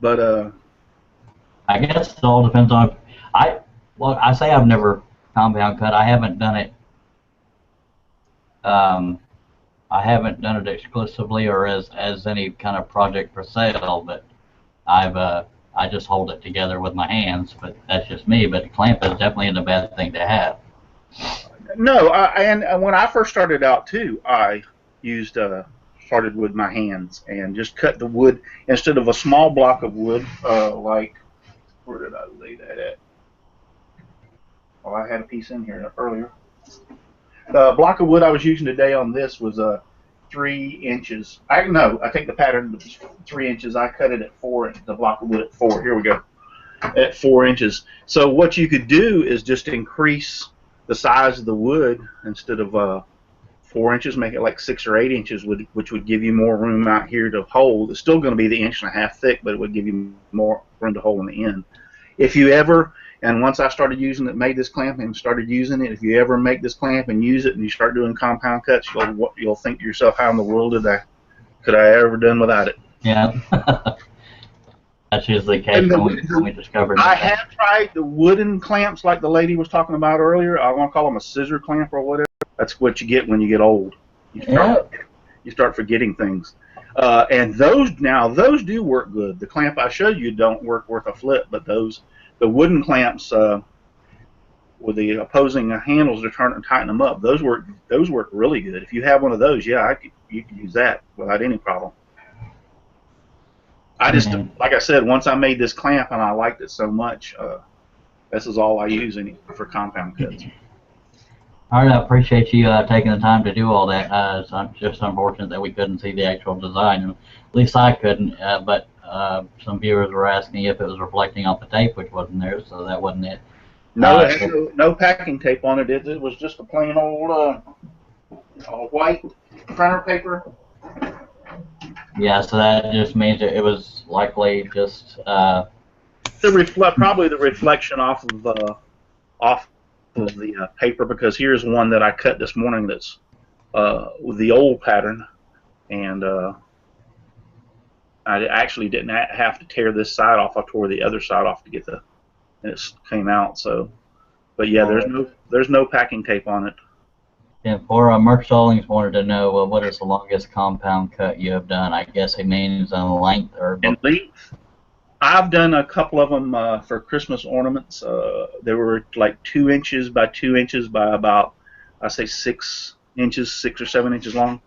But I guess it all depends on. I say I've never compound cut. I haven't done it. I haven't done it exclusively or as any kind of project for sale, but I just hold it together with my hands. But that's just me. But the clamp is definitely a bad thing to have. no, and when I first started out too, I used started with my hands and just cut the wood instead of a small block of wood. Like, where did I lay that at? Oh, I had a piece in here earlier. The block of wood I was using today on this was 3 inches. I think the pattern was 3 inches. I cut it at 4 inches. The block of wood at 4. Here we go. At 4 inches. So what you could do is just increase the size of the wood instead of 4 inches, make it like 6 or 8 inches, which would give you more room out here to hold. It's still going to be the 1.5 inch thick, but it would give you more room to hold in the end. If you ever, and once I started using it, made this clamp and started using it, if you ever make this clamp and use it and you start doing compound cuts, you'll think to yourself, how in the world could I ever done without it? Yeah. That's usually the case when we discovered I that. have tried the wooden clamps like the lady was talking about earlier. I want to call them a scissor clamp or whatever. That's what you get when you get old. You start forgetting things. And those do work good. The clamp I showed you don't work worth a flip, but the wooden clamps with the opposing handles to turn and tighten them up, those work really good. If you have one of those, yeah, you can use that without any problem. I just, like I said, once I made this clamp and I liked it so much, this is all I use for compound cuts. All right, I appreciate you taking the time to do all that. It's just unfortunate that we couldn't see the actual design. At least I couldn't, but some viewers were asking if it was reflecting off the tape, which wasn't there, so that wasn't it. No, it had no packing tape on it. It was just a plain old white printer paper. Yeah, so that just means that it was likely just probably the reflection off of the paper, because here's one that I cut this morning that's with the old pattern, and I actually didn't have to tear this side off. I tore the other side off to get and it came out. So, but yeah, there's no packing tape on it. Yeah, for Mark Stallings wanted to know what is the longest compound cut you have done. I guess he means on length or. In length, I've done a couple of them for Christmas ornaments. They were like 2 inches by 2 inches by about, I say 6 inches, 6 or 7 inches long.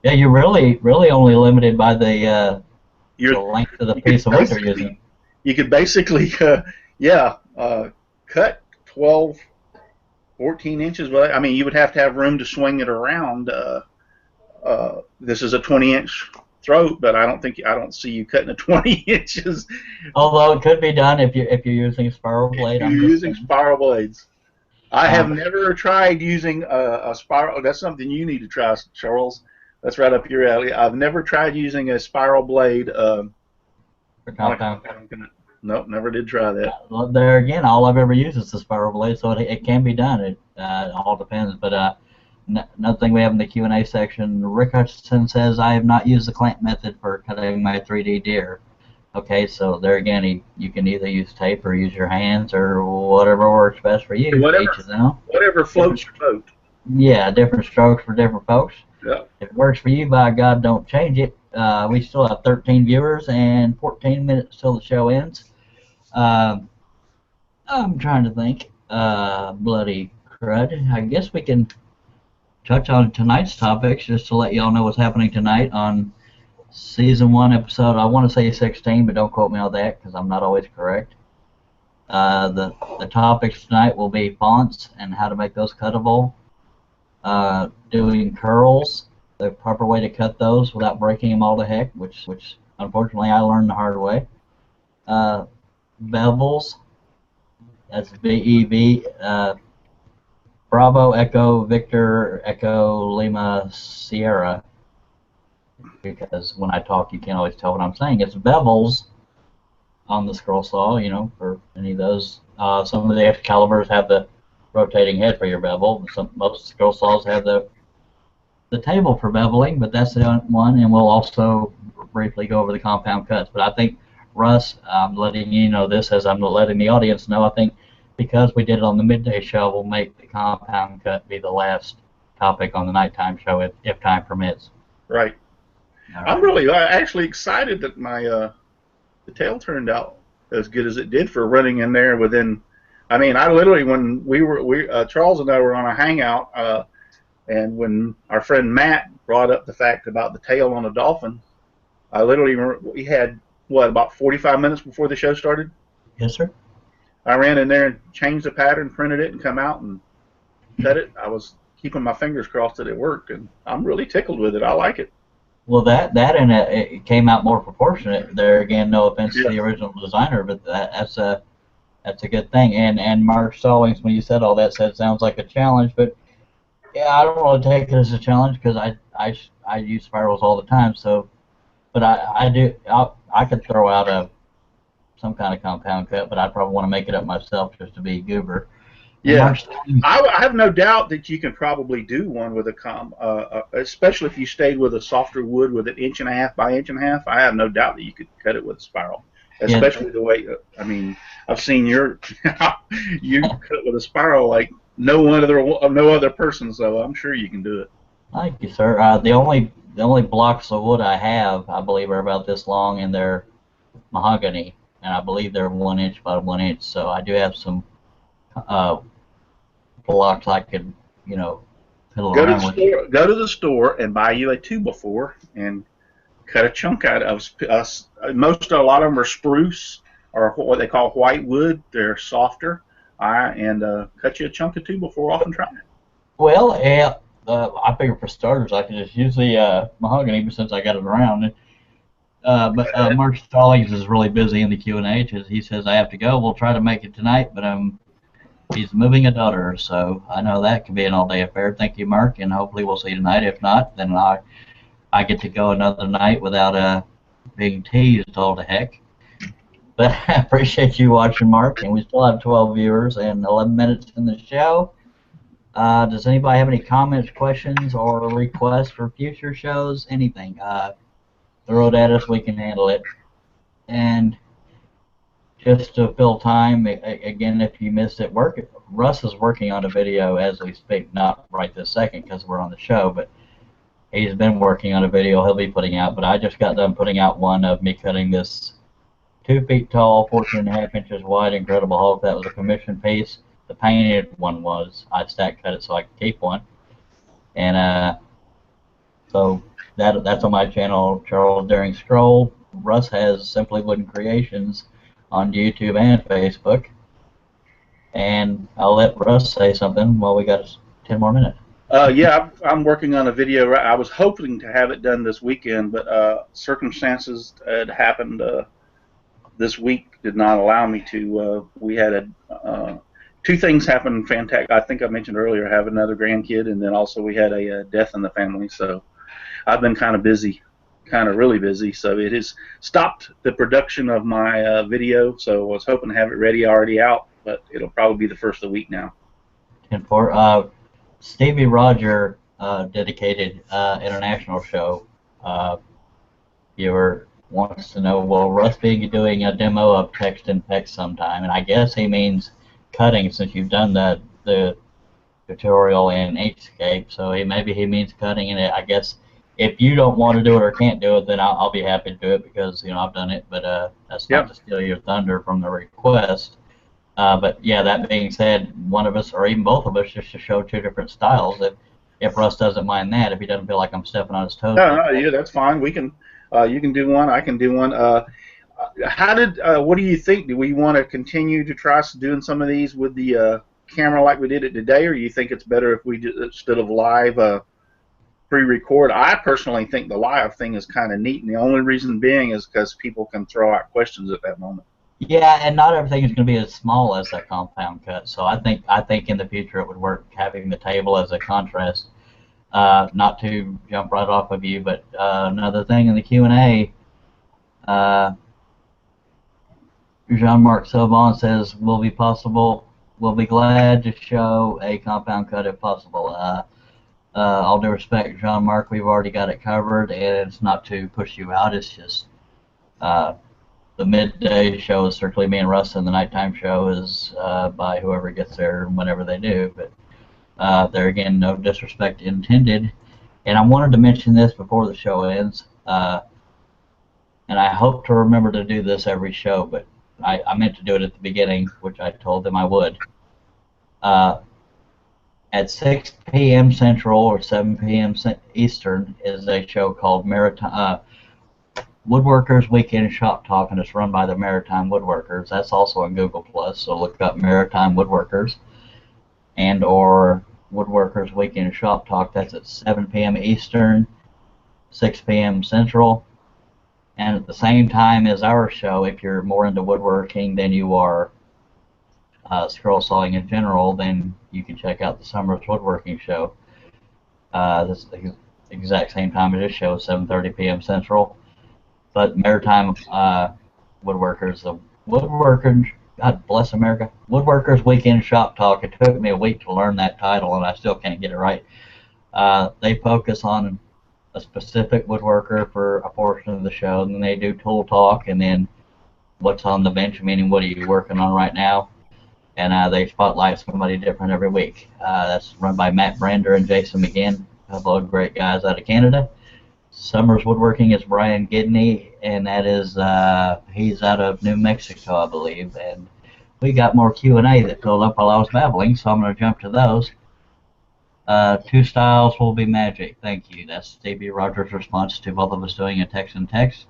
Yeah, you're really only limited by the length of the piece of wood you're using. You could basically, cut 12, 14 inches. But I mean, you would have to have room to swing it around. This is a 20-inch throat, but I don't see you cutting it 20 inches. Although it could be done if you're using a spiral blade. If you're using spiral blades. I have never tried using a spiral. That's something you need to try, Charles. That's right up your alley. I've never tried using a spiral blade. For compound. Nope, never did try that. Well, there again, all I've ever used is the spiral blade, so it can be done. It all depends. But another thing we have in the Q&A section, Rick Hutchinson says, I have not used the clamp method for cutting my 3D deer. Okay, so there again, you can either use tape or use your hands or whatever works best for you. Whatever floats your boat. Yeah, different strokes for different folks. Yeah. If it works for you, by God, don't change it. We still have 13 viewers and 14 minutes till the show ends. I'm trying to think. Bloody crud. I guess we can touch on tonight's topics just to let y'all know what's happening tonight on Season 1, Episode, I want to say 16, but don't quote me on that because I'm not always correct. The topics tonight will be fonts and how to make those cuttable. Doing curls, the proper way to cut those without breaking them all to heck, which unfortunately I learned the hard way. Bevels, that's B-E-V, Bravo, Echo, Victor, Echo, Lima, Sierra, because when I talk you can't always tell what I'm saying. It's bevels, on the scroll saw, for any of those. Some of the Excaliburs have the rotating head for your bevel. Most scroll saws have the table for beveling, but that's the one, and we'll also briefly go over the compound cuts. But I think, Russ, I'm letting you know this as I'm letting the audience know. I think because we did it on the midday show, we'll make the compound cut be the last topic on the nighttime show if time permits. Right. I'm really actually excited that my the tail turned out as good as it did for running in there within. I mean, I literally when Charles and I were on a hangout. And when our friend Matt brought up the fact about the tail on a dolphin, I literally remember we had, about 45 minutes before the show started? Yes, sir. I ran in there and changed the pattern, printed it, and come out and cut it. I was keeping my fingers crossed that it worked, and I'm really tickled with it. I like it. Well, that and it came out more proportionate. There again, no offense to the original designer, but that's a good thing. And Mark Stallings, when you said all that, said it sounds like a challenge, but yeah, I don't want to take it as a challenge because I use spirals all the time. So, but I could throw out some kind of compound cut, but I probably want to make it up myself just to be goober. Yeah, I have no doubt that you can probably do one with especially if you stayed with a softer wood with an 1.5 by 1.5 inch. I have no doubt that you could cut it with a spiral, especially the way. I mean, I've seen you cut it with a spiral like no other person, so I'm sure you can do it. Thank you, sir. The only blocks of wood I have, I believe, are about this long, and they're mahogany, and I believe they're 1 inch by 1 inch. So I do have some blocks I could, fiddle around with. Go to the store and buy you a 2x4 and cut a chunk out of. A lot of them are spruce or what they call white wood. They're softer. Cut you a chunk of 2x4 off and try it. Well, yeah, I figure for starters I could just use the mahogany, but since I got it around. But Mark Stallings is really busy in the Q&A. He says I have to go. We'll try to make it tonight, but he's moving a daughter, so I know that can be an all-day affair. Thank you, Mark, and hopefully we'll see you tonight. If not, then I get to go another night without being teased all to heck. But I appreciate you watching, Mark, and we still have 12 viewers and 11 minutes in the show. Does anybody have any comments, questions, or requests for future shows? Anything? Throw it at us. We can handle it. And just to fill time, again, if you missed it, Russ is working on a video as we speak, not right this second because we're on the show, but he's been working on a video he'll be putting out. But I just got done putting out one of me cutting this 2 feet tall, 14.5 inches wide Incredible Hulk. That was a commission piece. The painted one was. I stack cut it so I could keep one. And so that's on my channel, Charles Daring Scroll. Russ has Simply Wooden Creations on YouTube and Facebook. And I'll let Russ say something while we got 10 more minutes. Yeah, I'm working on a video. I was hoping to have it done this weekend, but circumstances had happened this week did not allow me to. We had two things happen. Fantastic. I think I mentioned earlier, have another grandkid, and then also we had a death in the family. So I've been kind of busy, really busy. So it has stopped the production of my video. So I was hoping to have it ready, already out, but it'll probably be the first of the week now. 10-4. Stevie Roger, dedicated international show viewer, wants to know, will Russ be doing a demo of text and text sometime? And I guess he means cutting, since you've done the tutorial in Inkscape. So maybe he means cutting in it. I guess if you don't want to do it or can't do it, then I'll be happy to do it because I've done it. But that's not to steal your thunder from the request. But yeah, that being said, one of us or even both of us just to show two different styles. If Russ doesn't mind that, if he doesn't feel like I'm stepping on his toes. No, yeah, that's fine. We can. You can do one. I can do one. What do you think? Do we want to continue to try doing some of these with the camera like we did it today, or do you think it's better if we instead of live pre-record? I personally think the live thing is kind of neat, and the only reason being is because people can throw out questions at that moment. Yeah, and not everything is going to be as small as that compound cut. So I think in the future it would work having the table as a contrast. Not to jump right off of you, but another thing in the Q&A, Jean-Marc Sauvon says, will be possible. We'll be glad to show a compound cut if possible. All due respect, Jean-Marc, we've already got it covered, and it's not to push you out. It's just the midday show is strictly me and Russ, and the nighttime show is by whoever gets there whenever they do. But there again, no disrespect intended. And I wanted to mention this before the show ends, and I hope to remember to do this every show, but I meant to do it at the beginning, which I told them I would. At 6 p.m. Central or 7 p.m. Eastern is a show called Maritime Woodworkers Weekend Shop Talk, and it's run by the Maritime Woodworkers. That's also on Google Plus, so look up Maritime Woodworkers and or Woodworkers Weekend Shop Talk. That's at 7 p.m. Eastern, 6 p.m. Central. And at the same time as our show, if you're more into woodworking than you are scroll sawing in general, then you can check out the Summer's Woodworking Show. This is the exact same time as this show, 7:30 p.m. Central. But Maritime Woodworkers, the Woodworkers, God bless America, Woodworkers Weekend Shop Talk. It took me a week to learn that title, and I still can't get it right. They focus on a specific woodworker for a portion of the show, and then they do tool talk, and then what's on the bench, meaning what are you working on right now, and they spotlight somebody different every week. That's run by Matt Brander and Jason McGinn, a couple of great guys out of Canada. Summers Woodworking is Brian Gidney, and that is he's out of New Mexico, I believe, and we got more Q&A that filled up while I was babbling, so I'm going to jump to those. Two styles will be magic. Thank you. That's Stevie Rogers' response to both of us doing a text and text.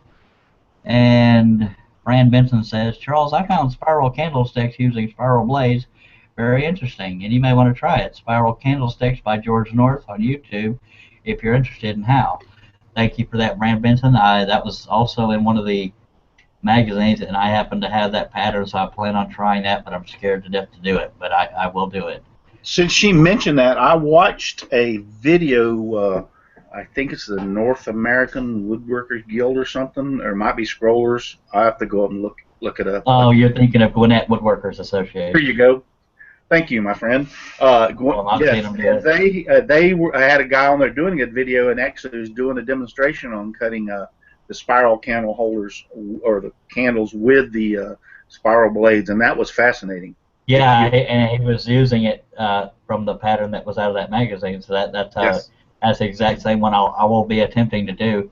And Fran Benson says, Charles, I found spiral candlesticks using spiral blades very interesting, and you may want to try it. Spiral Candlesticks by George North on YouTube if you're interested in how. Thank you for that, Fran Benson. That was also in one of the magazines, and I happen to have that pattern, so I plan on trying that, but I'm scared to death to do it, but I will do it. Since she mentioned that, I watched a video, I think it's the North American Woodworkers Guild or something, or it might be Scrollers. I have to go up and look it up. Oh, you're thinking of Gwinnett Woodworkers Association. Here you go. Thank you, my friend. Yes, I had a guy on there doing a video, and actually was doing a demonstration on cutting the spiral candle holders, or the candles with the spiral blades, and that was fascinating. Yeah, and he was using it from the pattern that was out of that magazine, so that's the exact same one I will be attempting to do.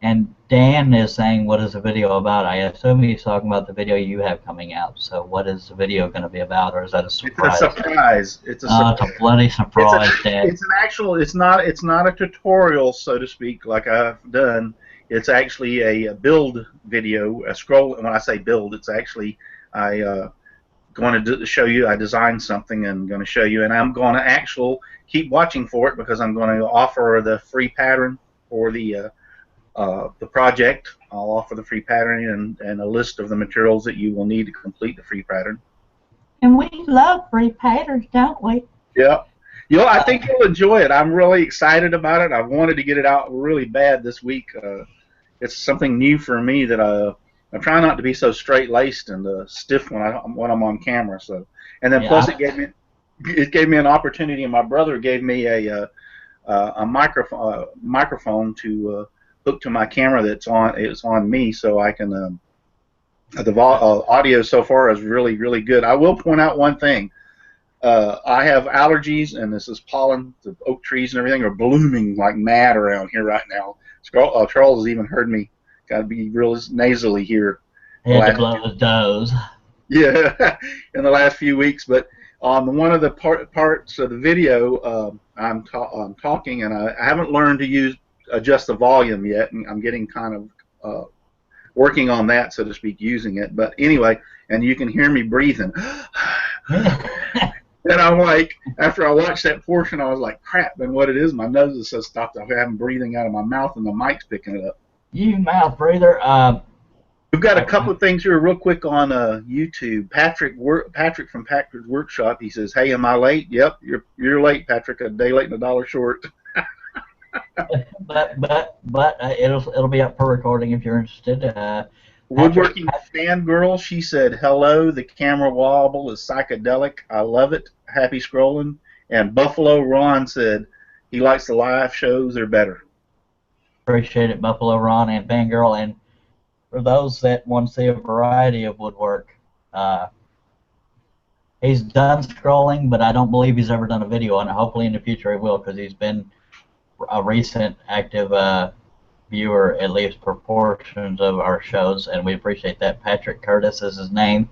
And Dan is saying, what is the video about? I assume he's talking about the video you have coming out. So what is the video going to be about, or is that a surprise? It's a surprise. It's a bloody surprise, Dan. It's an actual. It's not a tutorial, so to speak, like I've done. It's actually a build video, a scroll. When I say build, it's actually going to show you. I designed something and going to show you, and I'm going to keep watching for it, because I'm going to offer the free pattern for the project. I'll offer the free pattern and a list of the materials that you will need to complete the free pattern. And we love free patterns, don't we? Yeah. I think you'll enjoy it. I'm really excited about it. I wanted to get it out really bad this week. It's something new for me that I'm trying not to be so straight-laced and stiff when I'm on camera. So, and then plus it gave me an opportunity, and my brother gave me a microphone to hook to my camera that's on me, so I can the audio so far is really, really good. I will point out one thing. I have allergies, and this is pollen. The oak trees and everything are blooming like mad around here right now. Charles has even heard me. Got to be real nasally here. He had to blow his nose. Yeah, in the last few weeks. But on one of the parts of the video, I'm talking, and I haven't learned to adjust the volume yet, and I'm getting kind of working on that, so to speak, using it. But anyway, and you can hear me breathing. And I'm like, after I watched that portion, I was like, crap, and what it is, my nose is so stopped up. I'm breathing out of my mouth, and the mic's picking it up. You mouth breather. We've got a couple of things here real quick on YouTube. Patrick from Patrick's Workshop, he says, hey, am I late? Yep, you're late, Patrick, a day late and $1 short. but it'll be up for recording if you're interested. Woodworking fangirl, she said, hello, the camera wobble is psychedelic. I love it. Happy scrolling. And Buffalo Ron said he likes the live shows. They're better. Appreciate it, Buffalo Ron and Fangirl. And for those that want to see a variety of woodwork, he's done scrolling, but I don't believe he's ever done a video on it. Hopefully in the future he will, because he's been a recent active viewer, at least for portions of our shows, and we appreciate that. Patrick Curtis is his name.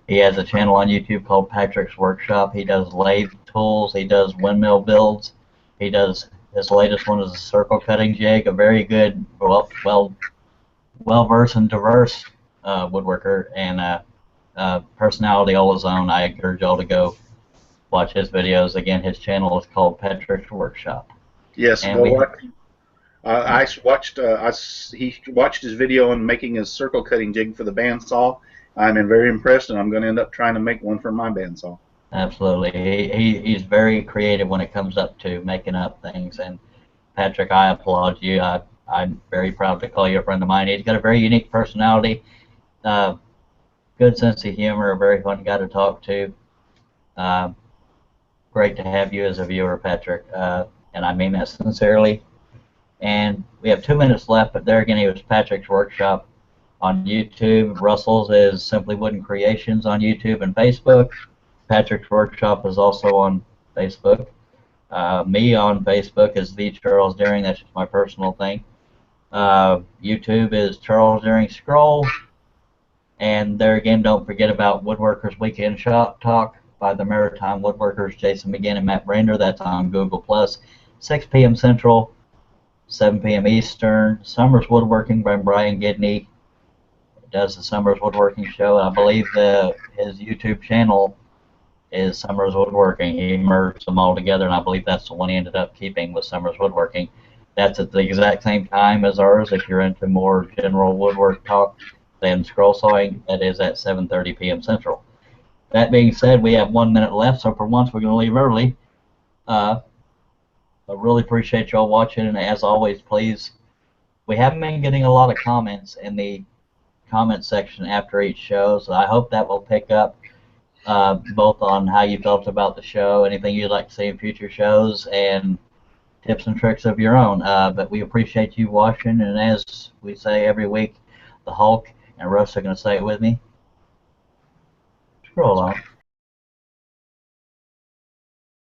He has a channel on YouTube called Patrick's Workshop. He does lathe tools. He does windmill builds. He does, his latest one is a circle cutting jig, a very good, well-versed and diverse woodworker, and personality all his own. I encourage y'all to go watch his videos. Again, his channel is called Patrick's Workshop. Yes, And I watched. He watched his video on making his circle cutting jig for the bandsaw. I'm very impressed, and I'm going to end up trying to make one for my bandsaw. Absolutely, he's very creative when it comes up to making up things. And Patrick, I applaud you. I'm very proud to call you a friend of mine. He's got a very unique personality, good sense of humor, a very fun guy to talk to. Great to have you as a viewer, Patrick, and I mean that sincerely. And we have 2 minutes left, but there again, he was Patrick's Workshop on YouTube. Russell's is Simply Wooden Creations on YouTube and Facebook. Patrick's Workshop is also on Facebook. Me on Facebook is the Charles Deering. That's just my personal thing. YouTube is Charles Deering Scroll. And there again, don't forget about Woodworkers Weekend Shop Talk by the Maritime Woodworkers, Jason McGinn and Matt Brander. That's on Google+. 6 p.m. Central, 7 p.m. Eastern. Summers Woodworking by Brian Gidney does the Summers Woodworking show. I believe his YouTube channel is Summers Woodworking. He merged them all together, and I believe that's the one he ended up keeping with Summers Woodworking. That's at the exact same time as ours. If you're into more general woodwork talk than scroll sawing, that is at 7:30 p.m. Central. That being said, we have 1 minute left, so for once we're going to leave early. I really appreciate y'all watching, and as always, please, we haven't been getting a lot of comments in the comment section after each show, so I hope that will pick up, both on how you felt about the show, anything you'd like to see in future shows, and tips and tricks of your own. But we appreciate you watching, and as we say every week, the Hulk and Russ are going to say it with me. Scroll on.